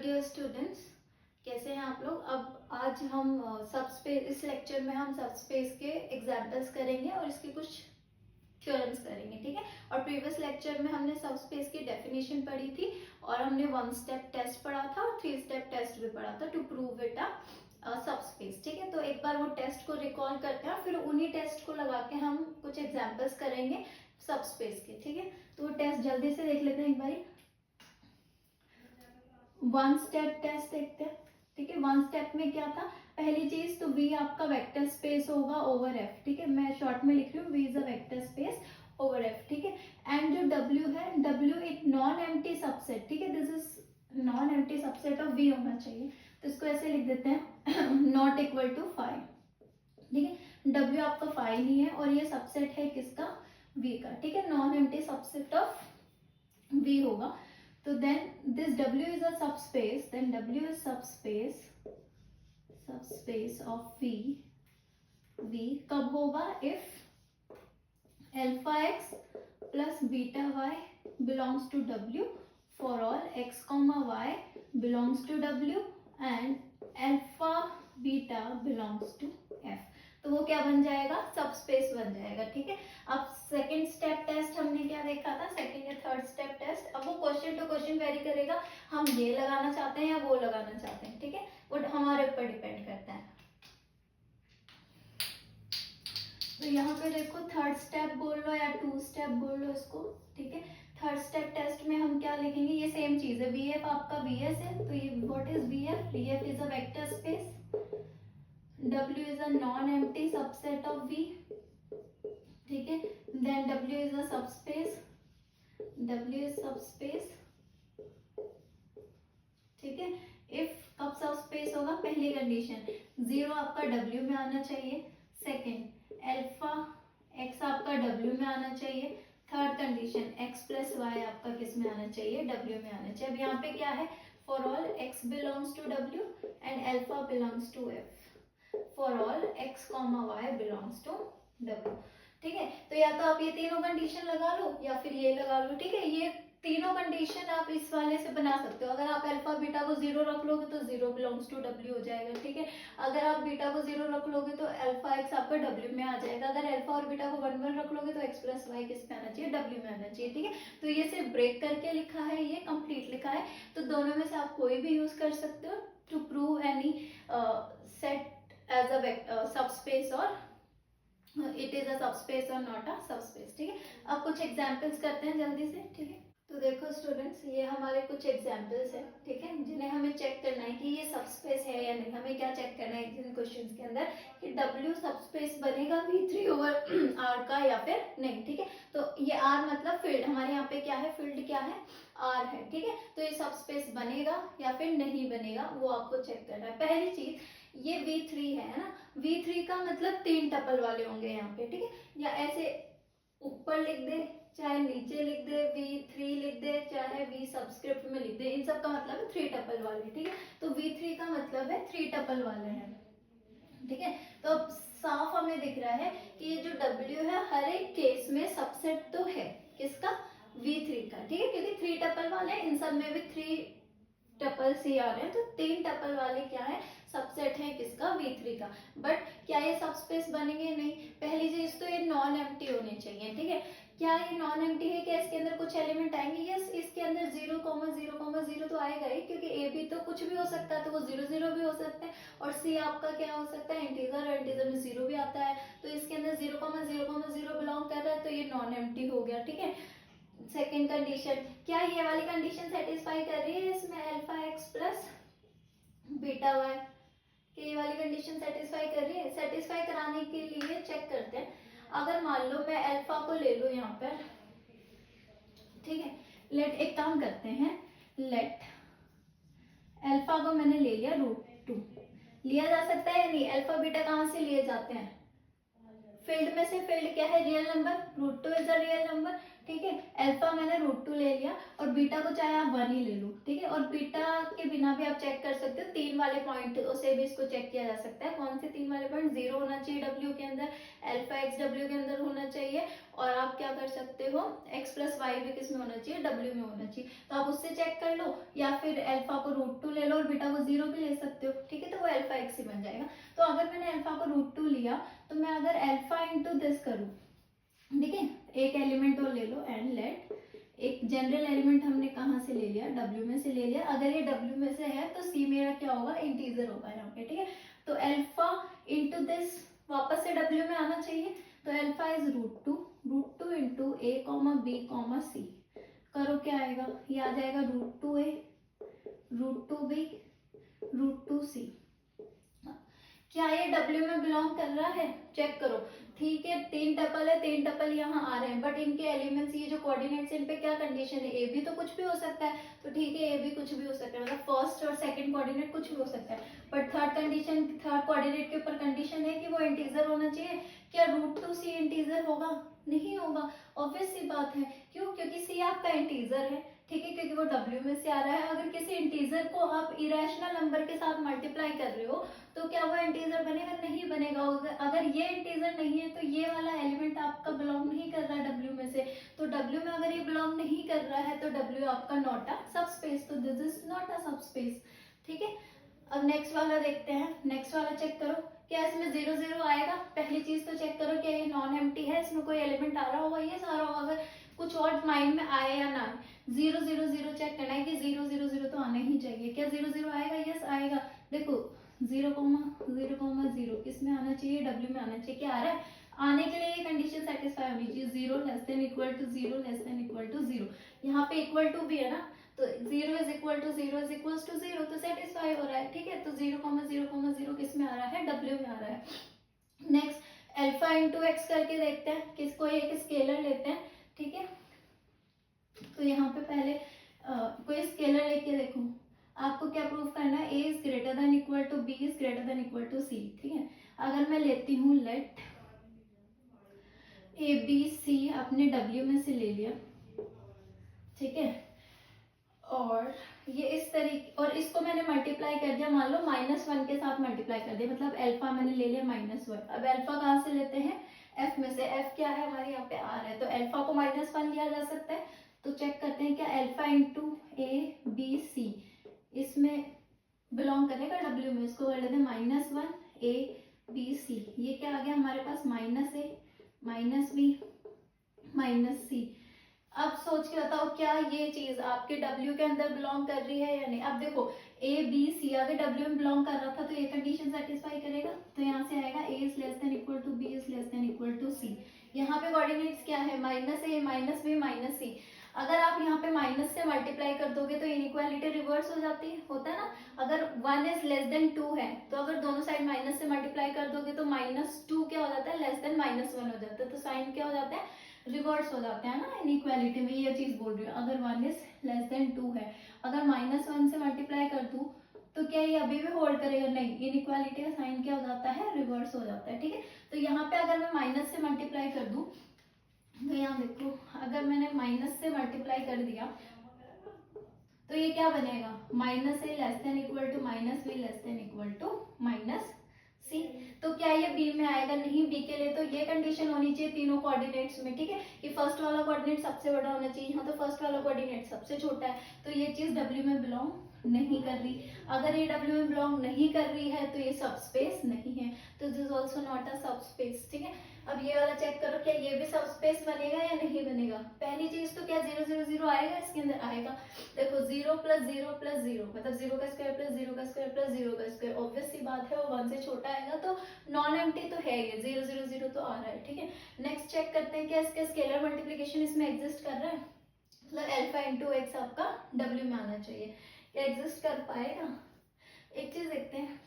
Dear students, कैसे हैं आप लोग। अब आज हम सबस्पेस, इस लेक्चर में हम सबस्पेस के एग्जाम्पल्स करेंगे और इसके कुछ थ्योरम्स करेंगे, ठीक है। और प्रीवियस लेक्चर में हमने सबस्पेस की डेफिनेशन पढ़ी थी और हमने 1 स्टेप टेस्ट पढ़ा था और 3 स्टेप टेस्ट भी पढ़ा था to prove it a subspace, ठीक है। तो एक बार वो टेस्ट को रिकॉल करते हैं, फिर उन्हीं टेस्ट को लगा के हम कुछ एग्जाम्पल्स करेंगे सबस्पेस के, ठीक है। तो वो टेस्ट जल्दी से देख लेते हैं एक बारी। 1 स्टेप टेस्ट देखते हैं, ठीक है। 1 स्टेप में क्या था, पहली चीज तो V आपका वेक्टर स्पेस होगा ओवर F, ठीक है। मैं शॉर्ट में लिख रही हूँ, V is a vector space over F, ठीक है। एंड जो W है, W एक नॉन एम्प्टी सबसेट, ठीक है। This is non empty subset of V होना चाहिए, तो इसको ऐसे लिख देते हैं नॉट इक्वल टू 5, ठीक है। W आपका 5 ही है और ये सबसेट है किसका, V का, ठीक है। Non empty subset of V होगा। तो then this W is a subspace, then W is subspace of V कब होगा, if alpha x plus beta y belongs to W for all x comma y belongs to W and alpha beta belongs to F। तो वो क्या बन जाएगा, subspace बन जाएगा, ठीक है। अब सेकंड स्टेप टेस्ट हमने क्या देखा था, सेकंड या थर्ड स्टेप टेस्ट। अब वो क्वेश्चन टू क्वेश्चन वेरी करेगा, हम ये लगाना चाहते हैं या वो लगाना चाहते हैं, ठीक है। वो हमारे ऊपर डिपेंड करता है। तो यहाँ पे देखो, थर्ड स्टेप बोल लो या 2 स्टेप बोल लो इसको, ठीक है। थर्ड स्टेप टेस्ट में हम क्या लिखेंगे, ये सेम चीज है। VF आपका VS है, तो ये what is VF, VF is a vector space, W is a non-empty subset of V, ठीक है। Then W is a subspace, W is subspace, ठीक है। If कब सबस्पेस होगा, पहली कंडीशन 0 आपका W में आना चाहिए, सेकेंड अल्फा x आपका W में आना चाहिए, third condition x plus Y आपका किस में आना चाहिए, W में आना चाहिए। अब यहाँ पे क्या है, for all x belongs to W and alpha belongs to F, for all x comma y belongs to W, ठीक है। तो या तो आप ये तीनों कंडीशन लगा लो या फिर ये लगा लो, ठीक है। ये तीनों कंडीशन आप इस वाले से बना सकते हो। अगर आप अल्फा बीटा को 0 रख लोगे तो 0 बिलोंग्स टू W हो जाएगा, ठीक है। अगर आप बीटा को 0 रख लोगे तो अल्फा x आपका W में आ जाएगा। अगर अल्फा और बीटा को 1 1 रख लोगे तो x प्लस वाई किस में आना चाहिए, W में आना चाहिए, ठीक है। तो ये सिर्फ ब्रेक करके लिखा है, ये कंप्लीट लिखा है। तो दोनों में से आप कोई भी यूज कर सकते हो to prove any set as a subspace or it is a subspace or not a subspace, ठीक है। अब कुछ एग्जांपल्स करते हैं जल्दी से, ठीक है। तो देखो स्टूडेंट्स, ये हमारे कुछ एग्जांपल्स हैं, ठीक है, जिन्हें हमें चेक करना है कि ये सबस्पेस है या नहीं। हमें क्या चेक करना है इन क्वेश्चंस के अंदर कि W सबस्पेस बनेगा V3 ओवर R का या फिर नहीं, ठीक है। तो ये R मतलब फील्ड, हमारे यहाँ पे क्या है, फील्ड क्या है, R है, ठीक है। तो ये सबस्पेस बनेगा या फिर नहीं बनेगा, वो आपको चेक करना है। पहली चीज, ये V3 है ना, V3 का मतलब 3 टपल वाले होंगे यहाँ पे, ठीक है। या ऐसे ऊपर लिख दे चाहे नीचे लिख दे, V3 लिख दे चाहे V सबस्क्रिप्ट में लिख दे, इन सब का मतलब है 3 टपल वाले, ठीक है। तो V3 का मतलब है 3 टपल वाले हैं, ठीक है। तो अब साफ हमें दिख रहा है कि ये जो W है हर एक केस में सबसेट तो है किसका, V3 का, ठीक है। क्योंकि 3 टपल वाले हैं, इन सब में भी 3 टपल सी आ रहे हैं, तो 3 टपल वाले क्या है, सबसेट है किसका, V3 का। बट क्या ये सबस्पेस बनेंगे, नहीं। पहली चीज तो ये नॉन एम्प्टी होने चाहिए, ठीक है। क्या ये नॉन एम्प्टी है, क्या इसके अंदर कुछ एलिमेंट आएंगे, यस। इसके अंदर 0,0,0 तो आएगा ही, क्योंकि ए भी तो कुछ भी हो सकता है, तो वो 0 0 भी हो सकता है। और सी आपका क्या हो सकता है, इंटीजर, और इंटीजर में 0 भी आता है, तो इसके अंदर 0,0,0 बिलोंग कर रहा है, तो ये नॉन एम्प्टी हो गया, ठीक है। सेकेंड कंडीशन, क्या ये वाली कंडीशन सेटिस्फाई कर रही है इसमें, alpha X plus beta Y, ये वाली कंडीशन सेटिस्फाई कर रही है। सेटिस्फाई कराने के लिए चेक करते हैं, अगर मान लो मैं अल्फा को ले लूं यहाँ पर, ठीक है। लेट, एक काम करते हैं, लेट अल्फा को मैंने ले लिया √2, लिया जा सकता है या नहीं, अल्फा बीटा कहाँ से लिए जाते हैं, फील्ड में से। फील्ड क्या है, real number, √2 is a real number, ठीक है। अल्फा मैंने √2 ले लिया और बीटा को चाहे आप 1 ही ले लो, ठीक है। और बीटा के बिना भी आप चेक कर सकते हो, 3 वाले पॉइंट से भी इसको चेक किया जा सकता है। कौन से 3 वाले पॉइंट? 0 होना चाहिए डब्ल्यू के अंदर, अल्फा एक्स डब्ल्यू के अंदर होना चाहिए, और आप क्या कर सकते हो, एक्स प्लस वाई भी किस में होना चाहिए? डब्ल्यू में होना चाहिए। तो आप उससे चेक कर लो, या फिर अल्फा को √2 ले लो और बीटा को 0 भी ले सकते हो, ठीक है, तो वो अल्फा एक्स ही बन जाएगा। तो अगर मैंने अल्फा को √2 लिया, तो मैं अगर अल्फा इंटू दिस करूँ, ठीक है, एक एलिमेंट और ले लो, एंड लेट एक जनरल एलिमेंट हमने कहाँ से ले लिया? डब्ल्यू में से ले लिया। अगर ये डब्ल्यू में से है तो सी मेरा क्या होगा? इंटीजर होगा यहाँ पे, ठीक है। तो अल्फा इंटू दिस वापस से डब्ल्यू में आना चाहिए, तो alpha is √2 into A comma B comma C. करो क्या आएगा? ये आ जाएगा √2a √2b √2c। क्या ये डब्ल्यू में बिलोंग कर रहा है? चेक करो, ठीक है, 3 टपल है, 3 टपल यहाँ आ रहे हैं, बट इनके एलिमेंट्स, ये जो कोऑर्डिनेट्स, इन पे क्या कंडीशन है? ए भी तो कुछ भी हो सकता है, तो ठीक है, ए भी कुछ भी हो सकता है, मतलब फर्स्ट और सेकंड कोऑर्डिनेट कुछ भी हो सकता है, but third condition, third coordinate के ऊपर कंडीशन है कि वो इंटीजर होना चाहिए। क्या √2c इंटीजर होगा? नहीं होगा, ऑब्वियस सी बात है। क्यों? क्योंकि सी आपका इंटीजर है, ठीक है, क्योंकि वो डब्ल्यू में से आ रहा है। अगर किसी इंटीजर को आप इरेशनल नंबर के साथ मल्टीप्लाई कर रहे हो, तो क्या वो इंटीजर बनेगा? नहीं बनेगा। अगर ये इंटीजर नहीं है तो ये वाला एलिमेंट आपका बिलोंग नहीं कर रहा डब्ल्यू में से, तो डब्ल्यू में अगर ये बिलोंग नहीं कर रहा है तो डब्ल्यू आपका नॉट अ सबस्पेस, तो this is not a subspace, ठीक है। अब नेक्स्ट वाला देखते हैं। नेक्स्ट वाला चेक करो, क्या इसमें 0 0 आएगा? पहली चीज तो चेक करो क्या ये नॉन एम्प्टी है, इसमें कोई एलिमेंट आ रहा होगा, ये सारा होगा। अगर कुछ और माइंड में आए या ना आए, 0 0 0 चेक करना है कि 0 0 0 तो आना ही चाहिए। क्या 0 0 आएगा? यस आएगा। देखो 0,0,0 किसमें आना चाहिए? डब्ल्यू में आना चाहिए। क्या आ रहा है? आने के लिए ये कंडीशन सेटिस्फाई होनी चाहिए, 0 less than equal to 0 less than equal to 0। यहाँ पे इक्वल टू भी है ना, तो 0 is equal to 0 is equal to 0, तो सेटिस्फाई हो रहा है, ठीक है। तो 0,0,0 किस में आ रहा है? डब्ल्यू में आ रहा है। नेक्स्ट अल्फा इंटू एक्स करके देखते हैं, किसको एक स्केलर लेते हैं, ठीक है। तो यहाँ पे पहले कोई स्केलर लेके देखो, आपको क्या प्रूव करना है? A is greater than equal to B is greater than equal to C, ठीक है। अगर मैं लेती हूँ लेट ए बी सी, आपने डब्ल्यू में से ले लिया, ठीक है, और ये इस तरीके, और इसको मैंने मल्टीप्लाई कर दिया, मान लो -1 के साथ मल्टीप्लाई कर दिया, मतलब अल्फा मैंने ले लिया -1। अब अल्फा कहाँ से लेते हैं? एफ में से। एफ क्या है हमारे यहाँ पे? आर है, तो अल्फा को -1 लिया जा सकता है। तो चेक करते हैं क्या alpha into A B C इसमें बिलोंग करेगा डब्ल्यू में। इसको कर लेते हैं -1 ए बी सी। ये क्या आ गया हमारे पास? -a -b -c। अब सोच के बताओ क्या ये चीज आपके डब्ल्यू के अंदर बिलोंग कर रही है या नहीं? अब देखो ए बी सी अगर डब्ल्यू में बिलोंग कर रहा था तो ये कंडीशन सेटिस्फाई करेगा, तो यहाँ से आएगा A is less than equal to B is less than equal to C. यहाँ पे कोऑर्डिनेट्स क्या है? -a -b -c। अगर आप यहाँ पे माइनस से मल्टीप्लाई कर दोगे तो इनइक्वालिटी रिवर्स हो जाती है, होता है ना। अगर 1 इज लेस देन 2 है तो अगर दोनों साइड माइनस से मल्टीप्लाई कर दोगे तो -2 क्या हो जाता है? लेस देन -1 हो जाता है, तो साइन क्या हो जाता है? रिवर्स हो जाते हैं ना इनइक्वालिटी में। ये चीज बोल रही हूँ, अगर 1 इज लेस देन 2 है, अगर -1 से मल्टीप्लाई कर दूं तो क्या ये अभी भी होल्ड करेगा? नहीं, इनइक्वालिटी का साइन क्या हो जाता है? रिवर्स हो जाता है, ठीक है। तो यहाँ पे अगर मैं माइनस से मल्टीप्लाई कर दूं, तो यहाँ देखो अगर मैंने माइनस से मल्टीप्लाई कर दिया तो ये क्या बनेगा? -a less than equal to -b less than equal to -c। तो क्या ये बी में आएगा? नहीं, बी के लिए तो ये कंडीशन होनी चाहिए तीनों कोऑर्डिनेट्स में, ठीक है, कि फर्स्ट वाला कोऑर्डिनेट सबसे बड़ा होना चाहिए। यहाँ तो फर्स्ट वाला कोऑर्डिनेट सबसे छोटा है, तो ये चीज डब्ल्यू में बिलोंग नहीं कर रही। अगर ये डब्ल्यू में बिलोंग नहीं कर रही है तो ये सबस्पेस नहीं है, तो this is also not a subspace, ठीक है। अब ये वाला चेक करो, क्या ये भी सबस्पेस बनेगा या नहीं बनेगा? पहली चीज तो क्या 0 0 0 आएगा? इसके अंदर आएगा। देखो 0 + 0 + 0 मतलब 0 का स्क्वायर प्लस 0 का स्क्वायर प्लस 0 का स्क्वायर, ऑब्वियस सी बात है वो 1 से छोटा आएगा, तो नॉन एम्प्टी तो है ये, 0 0 0 तो आ रहा है, ठीक है। नेक्स्ट चेक करते हैं क्या इसके स्केलर मल्टीप्लीकेशन इसमें एग्जिस्ट कर रहा है, मतलब अल्फा इंटू एक्स आपका डब्ल्यू में आना चाहिए। क्या एग्जिस्ट कर पाएगा? एक चीज देखते हैं,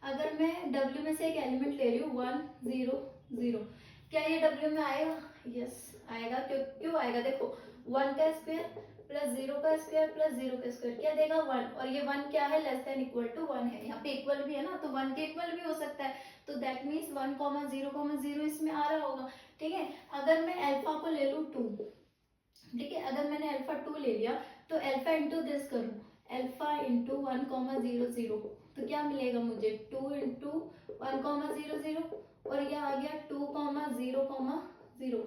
अगर मैं डब्ल्यू में से एक एलिमेंट ले रही हूँ 1 0 0, क्या ये डब्ल्यू में आएगा? यस आएगा। क्यों आएगा? देखो 1 का स्क्वायर प्लस 0 का स्क्वायर प्लस 0 का स्क्वायर क्या देगा? 1, और ये 1 क्या है? लेस देन इक्वल टू 1 है। यहाँ पे इक्वल भी है ना, तो 1 के इक्वल भी हो सकता है, तो दैट मीन्स 1,0,0 इसमें आ रहा होगा, ठीक है। अगर मैं अल्फा को ले लूँ 2, ठीक है, अगर मैंने अल्फा 2 ले लिया तो अल्फा इंटू दिस करूँ, अल्फा 1,0,0, तो क्या मिलेगा मुझे 2 इंटू 1,0,0 और ये आ गया 2,0,0।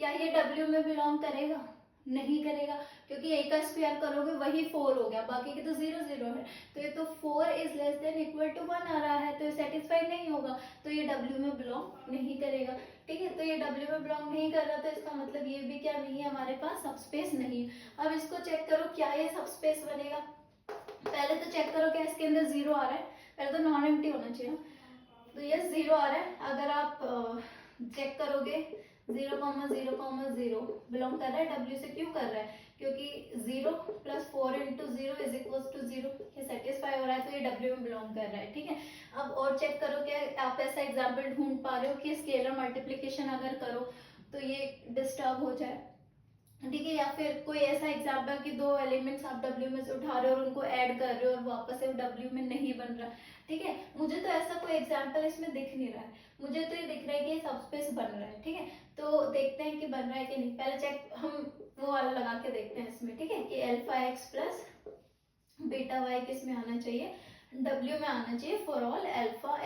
क्या ये W में बिलोंग करेगा? नहीं करेगा, क्योंकि a का स्क्वायर करोगे वही 4 हो गया, बाकी के तो 0 0 है, तो ये तो 4 is less than equal to 1 आ रहा है, तो ये सेटिस्फाई नहीं होगा, तो ये W में बिलोंग नहीं करेगा। ठीक है, तो ये W में बिलोंग नहीं कर रहा, तो इसका मतलब ये भी क्या नहीं है, हमारे पास सबस्पेस नहीं। अब इसको चेक करो क्या ये सबस्पेस बनेगा। पहले तो चेक करो क्या इसके अंदर 0 आ रहा है, पहले तो नॉन एम्प्टी होना चाहिए, तो ये 0 आ रहा है। अगर आप चेक करोगे 0,0,0 बिलोंग कर रहा है W से, क्यों कर रहा है? क्योंकि 0 + 4 × 0 = 0, ये सेटिस्फाई हो रहा है, तो ये W में बिलोंग कर रहा है। ठीक है, अब और चेक करो क्या आप ऐसा एग्जाम्पल ढूंढ पा रहे हो कि स्केलर मल्टीप्लीकेशन अगर करो तो ये डिस्टर्ब हो जाए। ठीक है, या फिर कोई ऐसा एग्जाम्पल कि दो एलिमेंट्स आप W में से उठा रहे हो और उनको ऐड कर रहे हो और वापस से W में नहीं बन रहा। ठीक है, मुझे तो ऐसा कोई एग्जाम्पल इसमें दिख नहीं रहा है, मुझे तो ये दिख रहा है कि सबस्पेस बन रहा है। ठीक है, तो देखते हैं कि बन रहा है कि नहीं। पहले चेक हम वो वाला लगा के देखते हैं इसमें। ठीक है, कि α x प्लस बीटा y किस में आना चाहिए? W में आना चाहिए for all alpha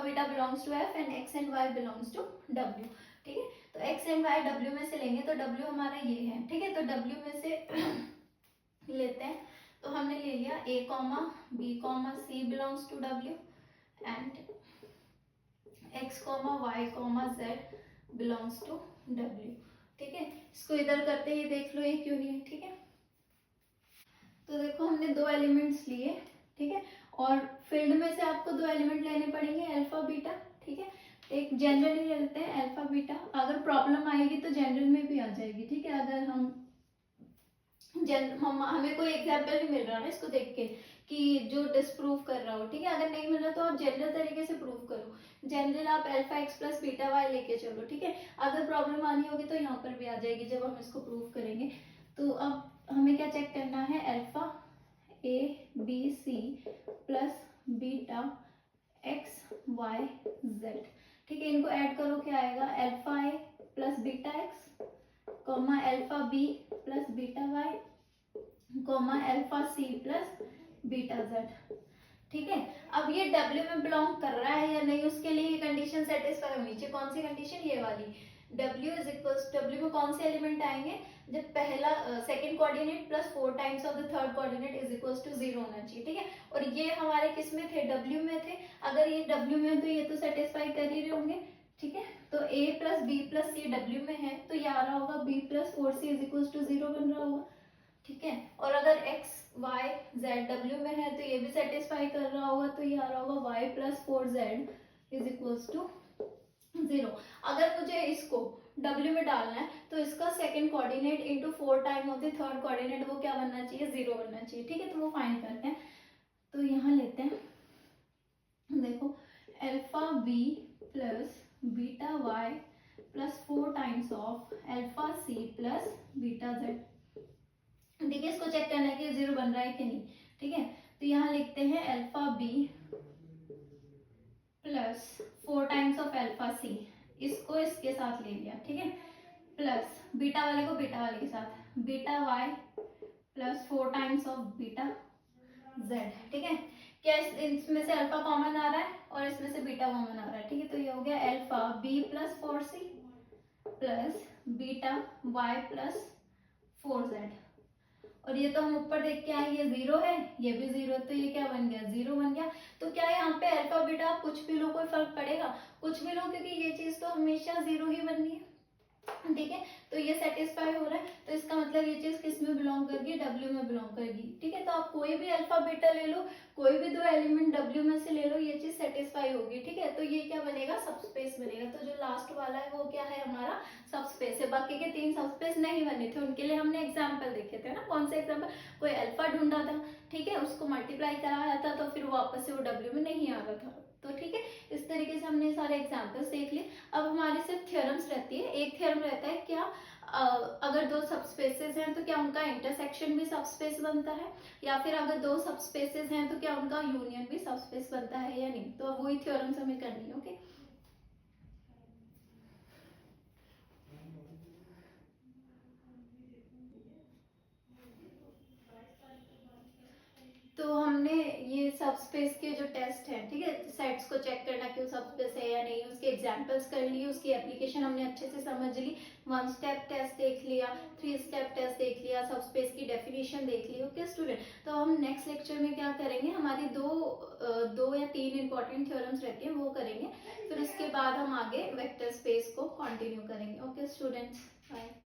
beta belongs to F and x and y belongs to W। ठीक है, तो x एंड y W में से लेंगे, तो W हमारा ये है। ठीक है, तो W में से लेते हैं, तो हमने ले लिया a, b, c belongs to W and x, y, z belongs to W। ठीक है, इसको इधर करते ही देख लो ये क्यों नहीं है। ठीक है, तो देखो हमने दो एलिमेंट्स लिए। ठीक है, और फील्ड में से आपको दो एलिमेंट लेने पड़ेंगे अल्फा बीटा। ठीक है, एक जनरली लेते हैं अल्फा बीटा, अगर प्रॉब्लम आएगी तो जनरल में भी आ जाएगी। ठीक है, अगर हमें कोई एग्जाम्पल नहीं मिल रहा ना इसको देख के कि जो डिसप्रूव कर रहा हो। ठीक है, अगर नहीं मिल रहा तो आप जनरल तरीके से प्रूव करो। जनरल आप α x प्लस बीटा y लेके चलो। ठीक है, अगर प्रॉब्लम आनी होगी तो यहाँ पर भी आ जाएगी जब हम इसको प्रूव करेंगे। तो अब हमें क्या चेक करना है? Alpha a b c plus beta x y z। ठीक है, इनको ऐड करो, क्या आएगा? Alpha a plus beta x, comma alpha b plus beta y, comma alpha c plus beta z। ठीक है, अब ये W में बिलोंग कर रहा है या नहीं, उसके लिए ये कंडीशन सेटिस्फाई होनी चाहिए। कौन सी कंडीशन? ये वाली। W में कौन से एलिमेंट आएंगे? जब पहला second coordinate plus 4 times of the third coordinate is equals to 0 होना चाहिए। ठीक है, और ये हमारे किस में थे? W में थे। अगर ये W में तो ये तो सेटिस्फाई कर ही रहे होंगे। ठीक है, तो a plus b plus c W में है, तो ये आ रहा होगा b plus 4c is equals to 0 बन रहा होगा। ठीक है, और अगर x y z W में है तो ये भी सेटिस्फाई कर रहा होगा, तो ये आ रहा होगा y plus 4z is equals to 0। अगर मुझे इसको W में डालना है तो इसका second coordinate into 4 time of the third coordinate वो क्या बनना चाहिए? 0 बनना चाहिए। ठीक है, तो वो फाइंड करते हैं। तो यहाँ लेते हैं, देखो alpha b plus beta y plus 4 times of alpha c plus beta z। ठीक है, इसको चेक करना है कि 0 बन रहा है कि नहीं। ठीक है, तो यहाँ लिखते हैं alpha b plus 4 times of alpha c, इसको इसके साथ ले लिया। ठीक है, प्लस बीटा वाले को बीटा वाले के साथ, beta y plus 4 times of beta z। ठीक है, क्या इसमें से अल्फा कॉमन आ रहा है और इसमें से बीटा कॉमन आ रहा है। ठीक है, तो ये हो गया alpha b plus 4c plus beta y plus 4z। और ये तो हम ऊपर देख के आए, ये 0 है, ये भी 0 है, तो ये क्या बन गया? 0 बन गया। तो क्या यहाँ पे अल्फा बीटा आप कुछ भी लो, कोई फर्क पड़ेगा? कुछ भी लो, क्योंकि ये चीज तो हमेशा 0 ही बननी है। ठीक है, तो ये सेटिस्फाई हो रहा है, तो इसका मतलब ये चीज किस में बिलोंग करेगी? W में बिलोंग करेगी। ठीक है, तो आप कोई भी अल्फा बीटा ले लो, कोई भी दो एलिमेंट W में से ले लो, ये चीज सेटिस्फाई होगी। ठीक है, तो ये क्या बनेगा? सबस्पेस बनेगा। तो जो लास्ट वाला है वो क्या है? हमारा सबस्पेस है। बाकी के 3 सबस्पेस नहीं बने थे, उनके लिए हमने एग्जाम्पल देखे थे ना। कौन से एग्जाम्पल? कोई अल्फा ढूंढा था, ठीक है, उसको मल्टीप्लाई कराया था, तो फिर वापस से वो W में नहीं आ रहा था। तो ठीक है, इस तरीके से हमने सारे एग्जाम्पल्स देख लिए। अब हमारे सिर्फ थ्योरम्स रहती है। एक थ्योरम रहता है क्या, अगर दो सबस्पेसेस हैं तो क्या उनका इंटरसेक्शन भी सबस्पेस बनता है, या फिर अगर दो सबस्पेसेस हैं तो क्या उनका यूनियन भी सबस्पेस बनता है या नहीं। तो अब वही थ्योरम्स हमें करनी है। ओके, सब स्पेस के जो टेस्ट हैं, ठीक है, सेट्स को चेक करना कि वो सब स्पेस है या नहीं, उसके एग्जांपल्स कर लिए, उसकी एप्लीकेशन हमने अच्छे से समझ ली, 1 स्टेप टेस्ट देख लिया, 3 स्टेप टेस्ट देख लिया, सब स्पेस की डेफिनेशन देख ली। ओके स्टूडेंट, तो हम नेक्स्ट लेक्चर में क्या करेंगे, हमारी दो या 3 इंपॉर्टेंट थ्योरम्स रहती हैं वो करेंगे, फिर उसके बाद हम आगे वेक्टर स्पेस को कंटिन्यू करेंगे। Okay students, bye.